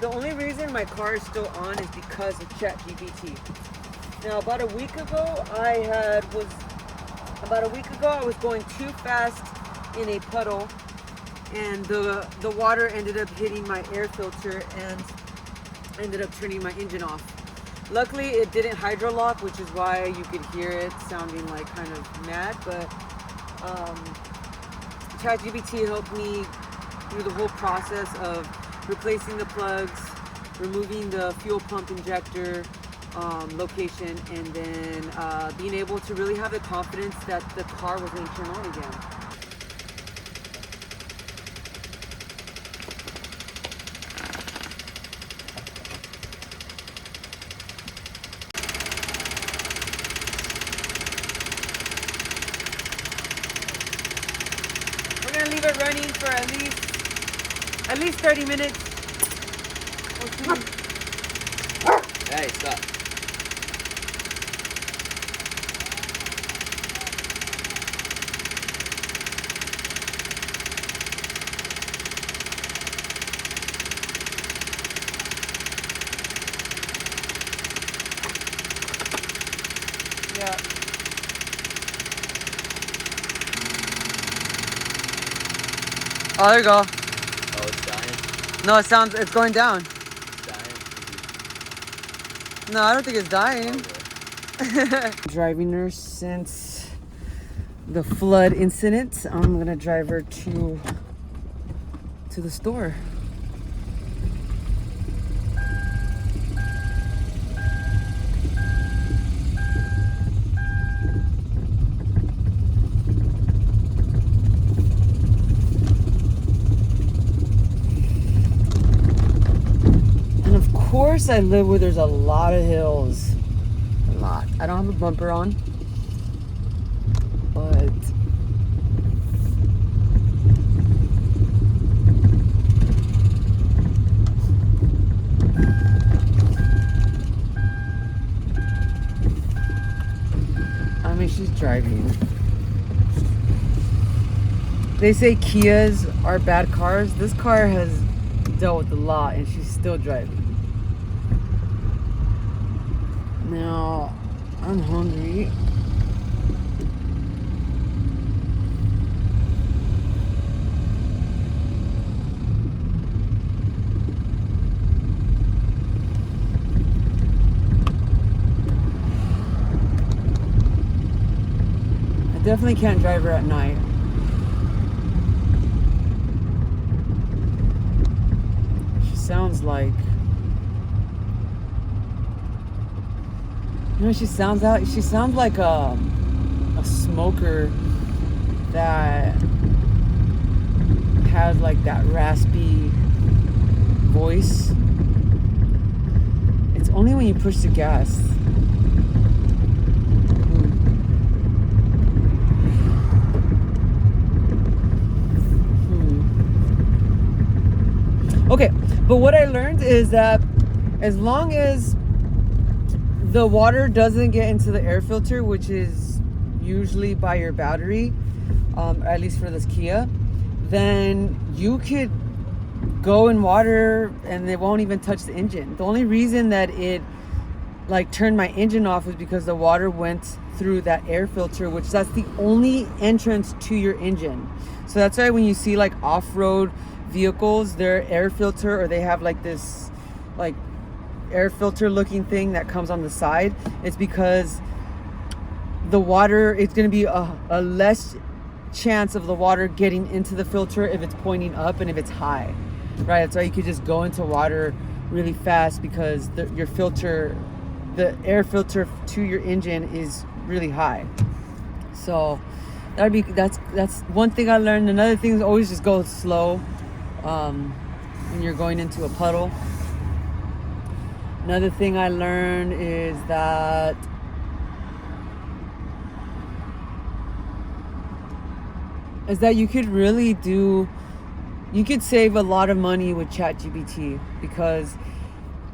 the only reason my car is still on is because of ChatGPT. Now, about a week ago, I was going too fast in a puddle, and the water ended up hitting my air filter and ended up turning my engine off. Luckily, it didn't hydro lock, which is why you could hear it sounding like kind of mad, but ChatGPT helped me through the whole process of replacing the plugs, removing the fuel pump injector location, and then being able to really have the confidence that the car was going to turn on again. We're going to leave it running for at least 30 minutes. Hey, stop. Yeah. Oh, there you go. Oh, it's dying? No, it's going down. It's dying? No, I don't think it's dying. Okay. Driving her since the flood incident. I'm gonna drive her to the store. Of course, I live where there's a lot of hills. A lot. I don't have a bumper on, but I mean, she's driving. They say Kias are bad cars. This car has dealt with a lot, and she's still driving. Now, I'm hungry. I definitely can't drive her at night. She sounds like, you know, she sounds like a smoker that has like that raspy voice. It's only when you push the gas. Okay, but what I learned is that as long as the water doesn't get into the air filter, which is usually by your battery, at least for this Kia, then you could go in water and they won't even touch the engine. The only reason that it like turned my engine off is because the water went through that air filter, which that's the only entrance to your engine. So that's why when you see like off-road vehicles, their air filter, or they have like this like air filter looking thing that comes on the side, it's because the water, it's going to be a less chance of the water getting into the filter if it's pointing up and if it's high, right? That's why you could just go into water really fast, because your filter, the air filter to your engine is really high. So that's one thing I learned. Another thing is always just go slow when you're going into a puddle. Another thing I learned is that you could save a lot of money with ChatGPT, because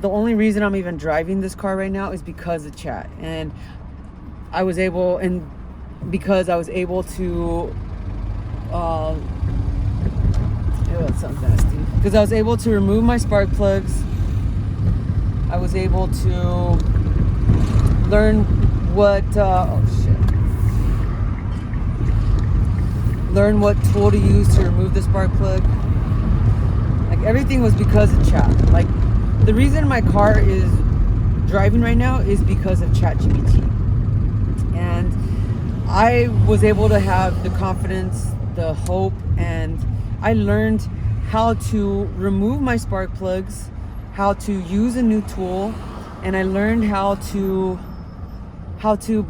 the only reason I'm even driving this car right now is because of Chat. And because I was able to remove my spark plugs, I was able to learn what learn what tool to use to remove the spark plug. Like, everything was because of chat. Like, the reason my car is driving right now is because of ChatGPT. And I was able to have the confidence, the hope, and I learned how to remove my spark plugs, how to use a new tool, and I learned how to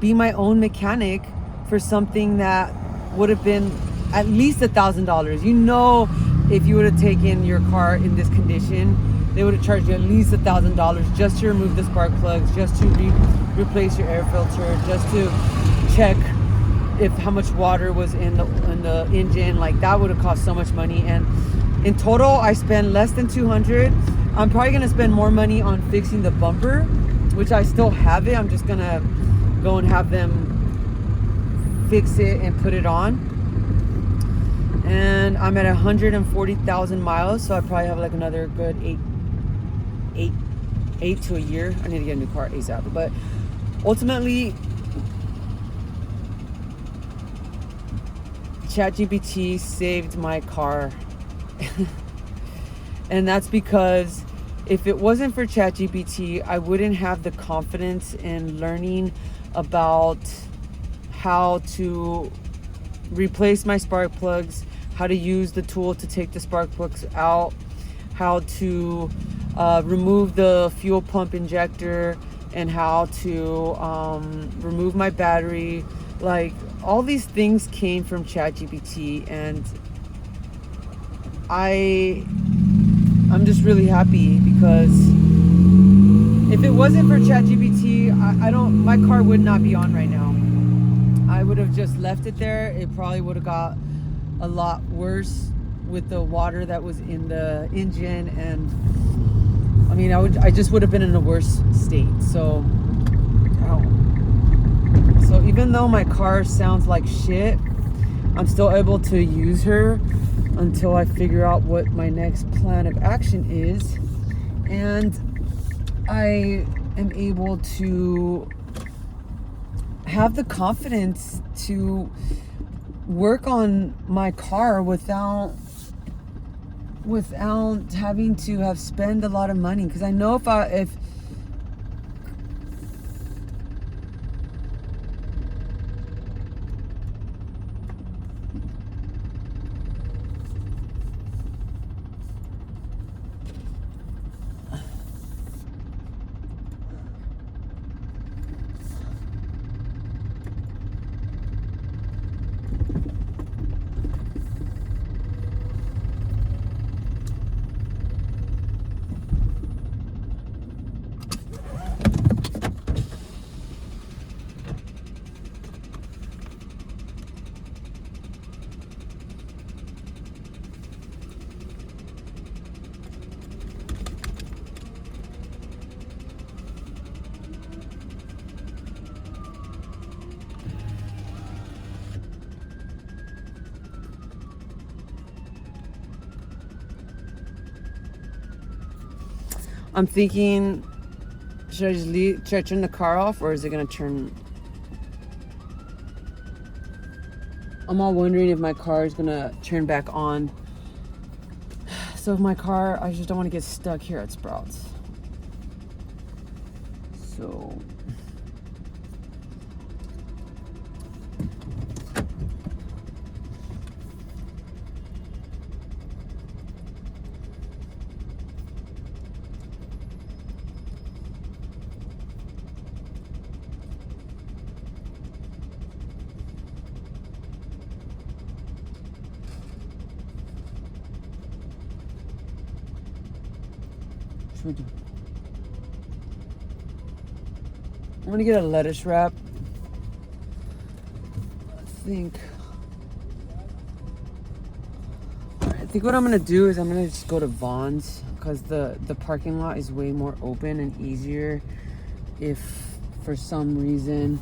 be my own mechanic for something that would have been at least $1,000. You know, if you would have taken your car in this condition, they would have charged you at least $1,000 just to remove the spark plugs, just to replace your air filter, just to check if how much water was in the engine. Like, that would have cost so much money. And in total, I spent less than $200. I'm probably gonna spend more money on fixing the bumper, which I still have it. I'm just gonna go and have them fix it and put it on. And I'm at 140,000 miles, so I probably have like another good eight to a year. I need to get a new car ASAP. But ultimately, ChatGPT saved my car. And that's because if it wasn't for ChatGPT, I wouldn't have the confidence in learning about how to replace my spark plugs, how to use the tool to take the spark plugs out, how to remove the fuel pump injector, and how to remove my battery. Like, all these things came from ChatGPT, and I'm just really happy, because if it wasn't for ChatGPT, my car would not be on right now. I would have just left it there. It probably would have got a lot worse with the water that was in the engine, and I mean, I just would have been in a worse state. So even though my car sounds like shit, I'm still able to use her until I figure out what my next plan of action is, and I am able to have the confidence to work on my car without having to have spend a lot of money. Because I know if I'm thinking, should I turn the car off, or is it gonna turn? I'm all wondering if my car is gonna turn back on. So if my car, I just don't want to get stuck here at Sprouts. So I'm gonna get a lettuce wrap. I think what I'm gonna do is I'm gonna just go to Vaughn's, because the parking lot is way more open and easier if for some reason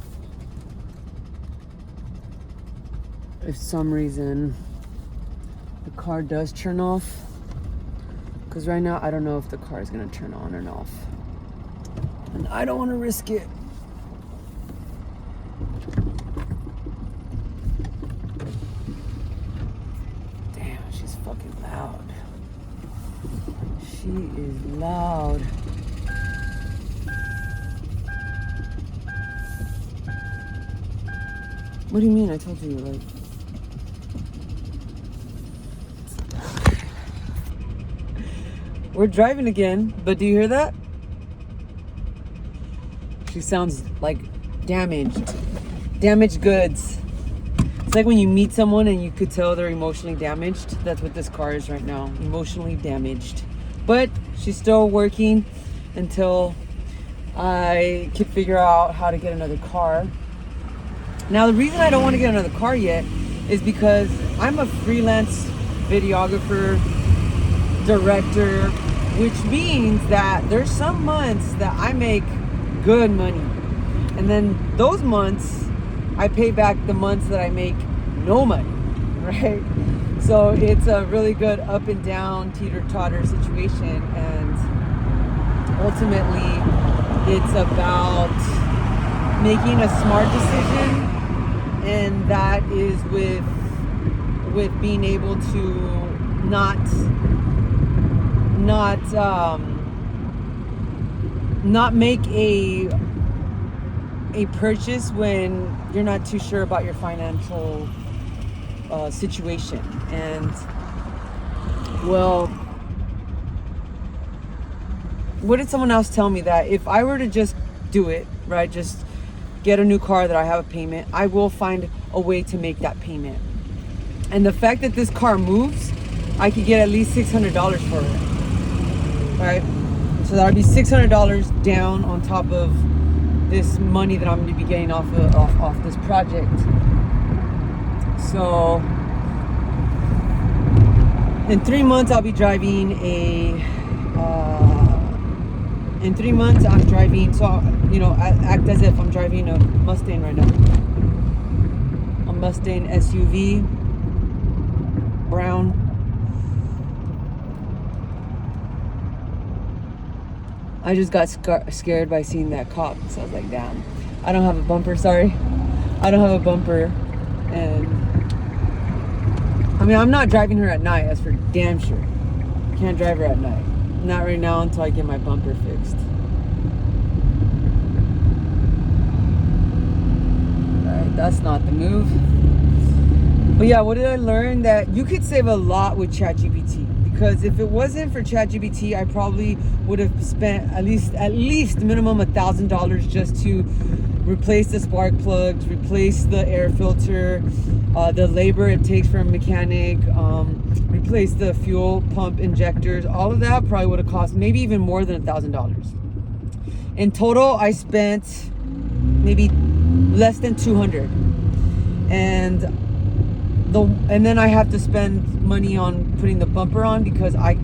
the car does turn off. Because right now I don't know if the car is gonna turn on or off. And I don't want to risk it. Damn, she's fucking loud. She is loud. What do you mean? I told you, like... We're driving again, but do you hear that? She sounds like damaged. Damaged goods. It's like when you meet someone and you could tell they're emotionally damaged. That's what this car is right now. Emotionally damaged. But she's still working until I can figure out how to get another car. Now, the reason I don't want to get another car yet is because I'm a freelance videographer, director, which means that there's some months that I make good money. And then those months, I pay back the months that I make no money, right? So it's a really good up and down, teeter-totter situation. And ultimately, it's about making a smart decision. And that is with being able to not make a purchase when you're not too sure about your financial situation. And well, what did someone else tell me? That if I were to just do it, right, just get a new car that I have a payment, I will find a way to make that payment. And the fact that this car moves, I could get at least $600 for it, right? So that would be $600 down on top of this money that I'm going to be getting off this project. So in 3 months, I'll be driving in 3 months, I'm driving, so, you know, I act as if I'm driving a Mustang right now. A Mustang SUV, brown. I just got scared by seeing that cop, so I was like, damn. I don't have a bumper, sorry. I don't have a bumper, and I mean, I'm not driving her at night, that's for damn sure. Can't drive her at night. Not right now until I get my bumper fixed. Alright, that's not the move. But yeah, what did I learn? That you could save a lot with ChatGPT. Because if it wasn't for ChatGPT, I probably would have spent at least minimum $1,000 just to replace the spark plugs, replace the air filter, the labor it takes for a mechanic, replace the fuel pump injectors. All of that probably would have cost maybe even more than $1,000. In total, I spent maybe less than $200, and then I have to spend money on putting the bumper on because I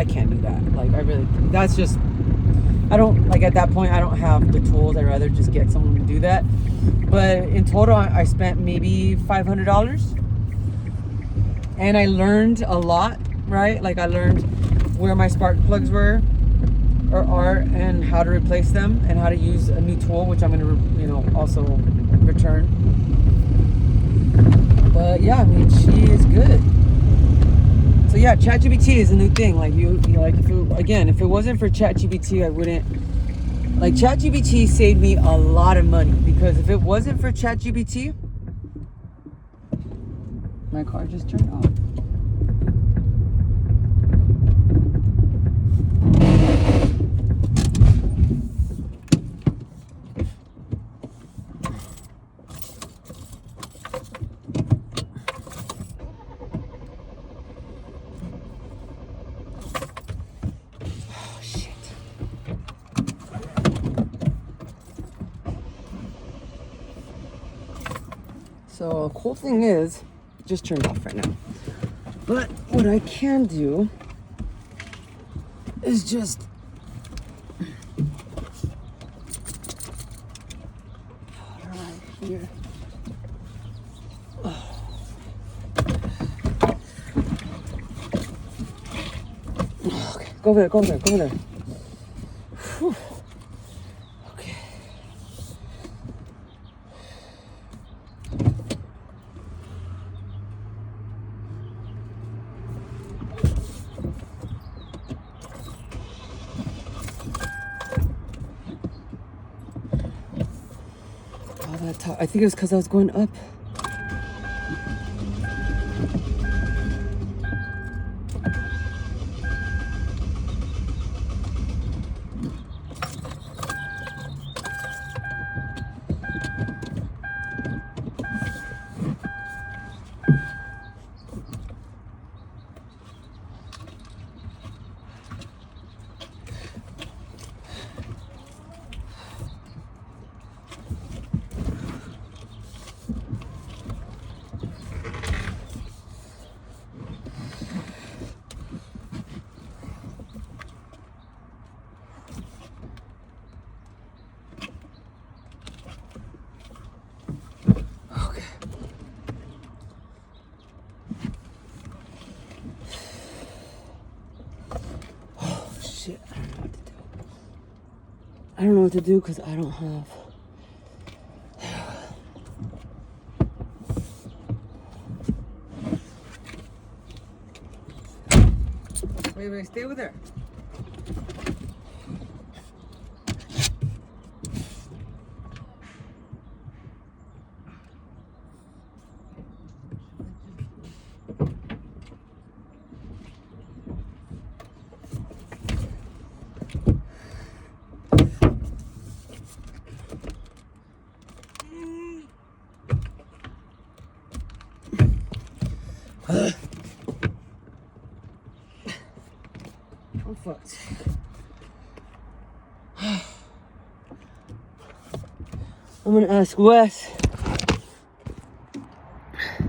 can't do that. Like, that's just, I don't, like, at that point I don't have the tools. I'd rather just get someone to do that. But in total, I spent maybe $500, and I learned a lot, right? Like, I learned where my spark plugs were or are, and how to replace them, and how to use a new tool, which I'm gonna also return. But yeah, I mean, she is good. So yeah, ChatGPT is a new thing. Like, if it wasn't for ChatGPT, I wouldn't. Like, ChatGPT saved me a lot of money, because if it wasn't for ChatGPT, my car just turned off. So, cool thing is, it just turned off right now. But what I can do is just put it right here. Oh. Okay, go over there. Whew. I think it was because I was going up. Shit, I don't know what to do because I don't have. Wait, stay over there. I'm fucked. I'm gonna ask Wes